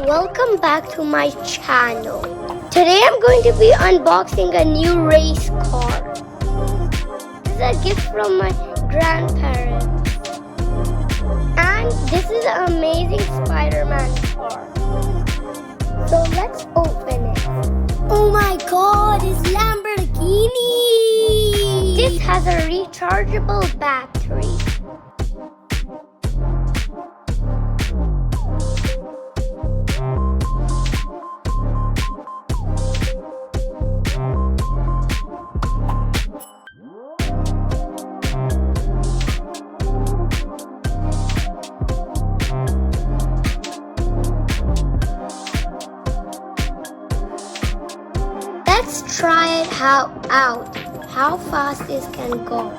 welcome back to my channel. Today I'm going to be unboxing a new race car. This is a gift from my grandparents. And this is an amazing Spider-Man car. So let's open it. Oh my god, it's Lamborghini! This has a rechargeable battery. Let's try it out how fast this can go.